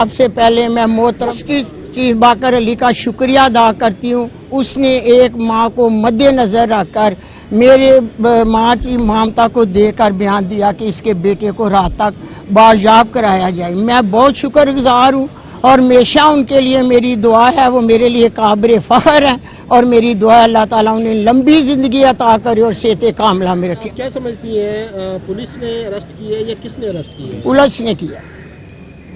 سب سے پہلے میں محترم چیف باقر علی کا شکریہ ادا کرتی ہوں. اس نے ایک ماں کو مد نظر رکھ کر میرے ماں کی ممتا کو دے کر بیان دیا کہ اس کے بیٹے کو رات تک بازیاب کرایا جائے. میں بہت شکر گزار ہوں اور ہمیشہ ان کے لیے میری دعا ہے. وہ میرے لیے قابل فخر ہیں اور میری دعا ہے اللہ تعالیٰ انہیں لمبی زندگی عطا کرے اور صحت کاملہ میں رکھے. کیا سمجھتی ہیں پولیس نے ارسٹ کی ہے یا کس نے ارسٹ کی ہے؟ پولیس نے کیا.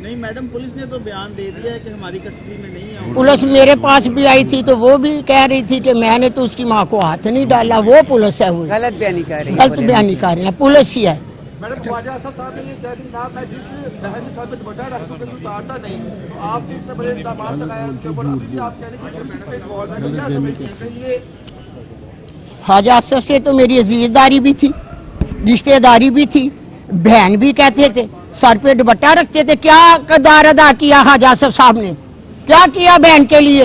نہیں میڈم، پولیس نے تو بیان دے دیا ہے کہ ہماری کسٹڈی میں نہیں ہے. پولیس میرے پاس بھی آئی تھی تو وہ بھی کہہ رہی تھی کہ میں نے تو اس کی ماں کو ہاتھ نہیں ڈالا. وہ پولیس ہے, وہ غلط بیانی کر رہی ہے. غلط بیانی کر رہے ہیں, پولیس ہی ہے. میڈم خواجہ اسد صاحب نے یہ کہہ دیا میں جس بہن کے ساتھ میں دوپٹہ رکھ دوں تو اتارتا نہیں, تو آپ نے اتنے بڑے الزامات لگایا اس کے اوپر, ابھی بھی آپ کہہ رہے ہیں کہ پولیس پہ انوالو ہے, تو کیا سمجھتے ہیں کہ یہ خواجہ اسد سے تو میری عزیزداری بھی تھی, رشتہ داری بھی تھی, بہن بھی کہتے تھے, سر پہ دوپٹہ رکھتے تھے. کیا کردار ادا کیا خواجہ اسد صاحب نے؟ کیا کیا بہن کے لیے؟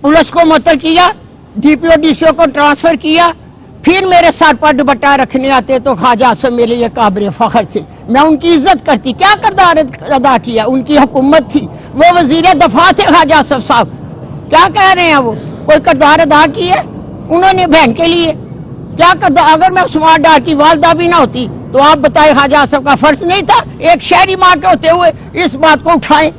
پولیس کو معطل کیا, D P O D C او کو ٹرانسفر کیا, پھر میرے سر پر دوپٹہ رکھنے آتے تو خواجہ اسد میرے لیے قابل فخر تھے. میں ان کی عزت کرتی. کیا کردار ادا کیا؟ ان کی حکومت تھی, وہ وزیر دفاع تھے خواجہ اسد صاحب. کیا کہہ رہے ہیں وہ؟ کوئی کردار ادا کیا انہوں نے بہن کے لیے؟ کیا کردار؟ اگر میں عثمان ڈار کی والدہ بھی نہ ہوتی تو آپ بتائیں خواجہ اسد کا فرض نہیں تھا ایک شہری ماں کے ہوتے ہوئے اس بات کو اٹھائیں؟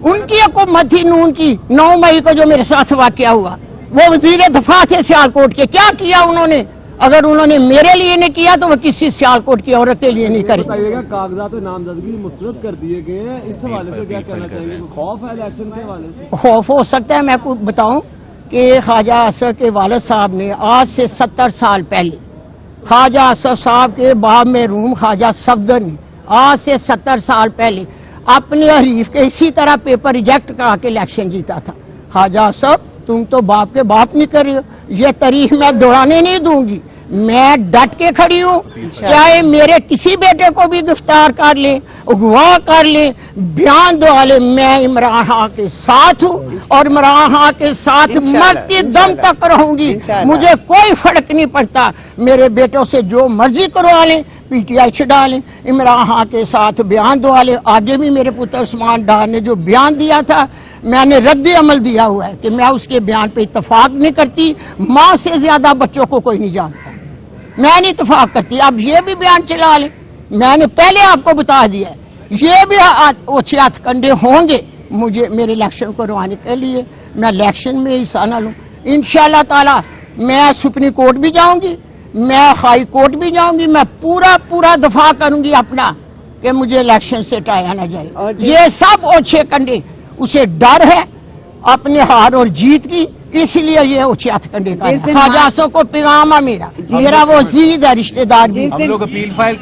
ان کی حکومت تھی نون کی. 9 مئی کو جو میرے ساتھ واقعہ ہوا, وہ وزیر دفاع تھے سیالکوٹ کے. کیا کیا انہوں نے؟ اگر انہوں نے میرے لیے نہیں کیا تو وہ کسی سیالکوٹ کی عورت کے لیے نہیں کرے. کاغذات نامزدگی مسترد کر دیے گئے ہیں, اس حوالے سے کیا کہنا چاہیں گے؟ خوف ہے الیکشن کے حوالے سے؟ خوف ہو سکتا ہے. میں کو بتاؤں کہ خواجہ اسد کے والد صاحب نے آج سے 70 سال پہلے خواجہ اسد صاحب کے باب میں روم خواجہ صفدر نے آج سے 70 سال پہلے اپنے حریف کے اسی طرح پیپر ریجیکٹ کرا کے الیکشن جیتا تھا. خواجہ اسد تم تو باپ کے باپ نہیں کر رہے ہو, یہ تاریخ میں دوہرانے نہیں دوں گی. میں ڈٹ کے کھڑی ہوں, چاہے میرے کسی بیٹے کو بھی گرفتار کر لیں, اغوا کر لیں, بیان دعا لیں, میں عمران خان کے ساتھ ہوں اور عمران خان کے ساتھ مرتے دم تک رہوں گی. مجھے کوئی فرق نہیں پڑتا. میرے بیٹوں سے جو مرضی کروا لیں, پی ٹی آئی چھڑا لیں, عمران خان کے ساتھ بیان دعا لیں. آگے بھی میرے پتر عثمان ڈار نے جو بیان دیا تھا میں نے رد عمل دیا ہوا ہے کہ میں اس کے بیان پہ اتفاق نہیں کرتی. ماں سے زیادہ بچوں کو کوئی نہیں جانتا, میں نہیں اتفاق کرتی. اب یہ بھی بیان چلا لیں, میں نے پہلے آپ کو بتا دیا ہے. یہ بھی اچھے ہاتھ کنڈے ہوں گے مجھے میرے الیکشن کو کروانے کے لیے. میں الیکشن میں حصہ نہ لوں انشاءاللہ تعالی. میں سپریم کورٹ بھی جاؤں گی, میں ہائی کورٹ بھی جاؤں گی. میں پورا دفاع کروں گی اپنا کہ مجھے الیکشن سے ٹایا نہ جائے. یہ سب اچھے کنڈے, اسے ڈر ہے اپنے ہار اور جیت کی, اس لیے یہ اچھے ہاتھ کنڈے کا خواجہ اسد کو پیغام ہے میرا وہ عزیز ہے, رشتے دار بھی. ہم لوگ اپیل فائل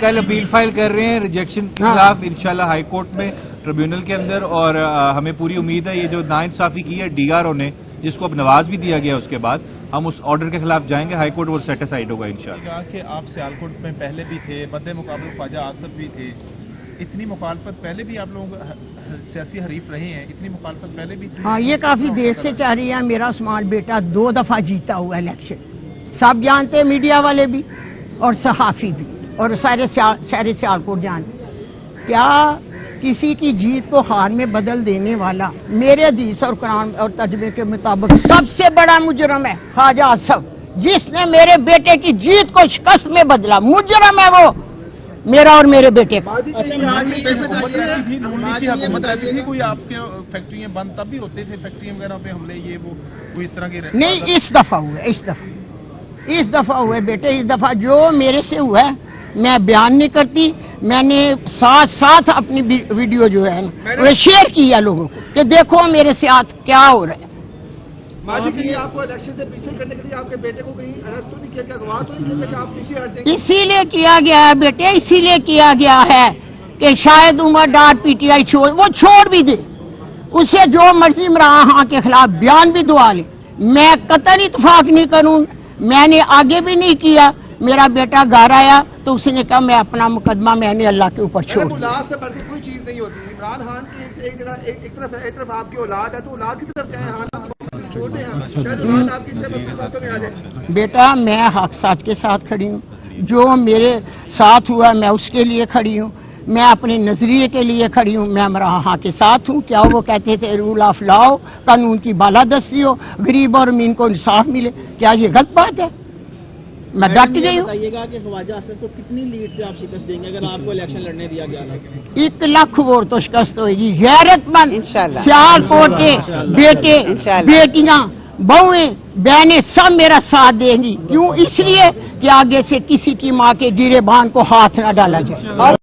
کر رہے ہیں ریجیکشن کے خلاف انشاءاللہ ہائی کورٹ میں, ٹریبیونل کے اندر, اور ہمیں پوری امید ہے یہ جو ناانصافی کی ہے ڈی آر او نے, جس کو اب نواز بھی دیا گیا, اس کے بعد ہم اس آرڈر کے خلاف جائیں گے. ہائی کورٹ وہ سیٹیسفائڈ ہوگا انشاءاللہ. کہ آپ سیالکوٹ میں پہلے بھی تھے, مد مقابل خواجہ اسد بھی تھے, اتنی مخالفت پہلے بھی آپ لوگ سیاسی حریف رہے ہیں, اتنی مخالفت پہلے بھی تھی. ہاں, یہ کافی دیر سے چاہ رہی ہے. میرا عثمان بیٹا 2 دفعہ جیتا ہوا الیکشن, سب جانتے ہیں, میڈیا والے بھی اور صحافی بھی اور سارے سیالکوٹ جانتے. کیا کسی کی جیت کو ہار میں بدل دینے والا میرے حدیث اور قرآن اور ترجمے کے مطابق سب سے بڑا مجرم ہے خواجہ اسد, جس نے میرے بیٹے کی جیت کو شکست میں بدلا. مجرم ہے وہ, میرا اور میرے بیٹے کا. کوئی آپ کے فیکٹریاں بند تب بھی ہوتے تھے, فیکٹریاں وغیرہ پہ حملے یہ وہ اس طرح کے نہیں, اس دفعہ ہوئے, اس دفعہ ہوئے بیٹے. اس دفعہ جو میرے سے ہوا ہے میں بیان نہیں کرتی. میں نے ساتھ اپنی ویڈیو جو ہے وہ شیئر کیا لوگوں کو کہ دیکھو میرے ساتھ کیا ہو رہا ہے. آپ کو الیکشن سے پیچھے کرنے کے لیے آپ کے بیٹے کو کہیں ارسٹ نہیں کیا, اغوا تو نہیں کیا کہ آپ پیچھے ہٹ جائیں؟ اسی لیے کیا گیا ہے بیٹے, اسی لیے کیا گیا ہے کہ شاید عمر ڈار پی ٹی آئی وہ چھوڑ بھی دے, اسے جو مرضی عمران خان کے خلاف بیان بھی دعا لے. میں قطعی اتفاق نہیں کروں. میں نے آگے بھی نہیں کیا. میرا بیٹا گھر آیا تو اس نے کہا میں اپنا مقدمہ میں نے اللہ کے اوپر چھوڑ دیا. اولاد سے بڑھ کے کوئی چیز نہیں ہوتی. عمران خان کی ایک طرف آپ کی اولاد ہے تو اولاد کی طرف چھوڑ دیں, آپ کی باتوں میں آ جائے. بیٹا میں حق ساتھ کے ساتھ کھڑی ہوں, جو میرے ساتھ ہوا میں اس کے لیے کھڑی ہوں. میں اپنے نظریے کے لیے کھڑی ہوں، میں امراء کے ساتھ ہوں. کیا وہ کہتے تھے رول آف لا ہو، قانون کی بالادستی ہو، غریب اور امین کو انصاف ملے؟ کیا یہ غلط بات ہے؟ میں ڈٹ گئی ہوں. بتائیے گا کہ خواجہ اسد کو کتنی لیڈ سے آپ شکست دیں گے اگر آپ کو الیکشن لڑنے دیا گیا تھا؟ 1 لاکھ ووٹ تو شکست ہوئے گی. غیرت مند سیال کوٹ کے بیٹے بیٹیاں بہویں بہنیں سب میرا ساتھ دیں گی. کیوں؟ اس لیے کہ آگے سے کسی کی ماں کے گرے بان کو ہاتھ نہ ڈالا جائے.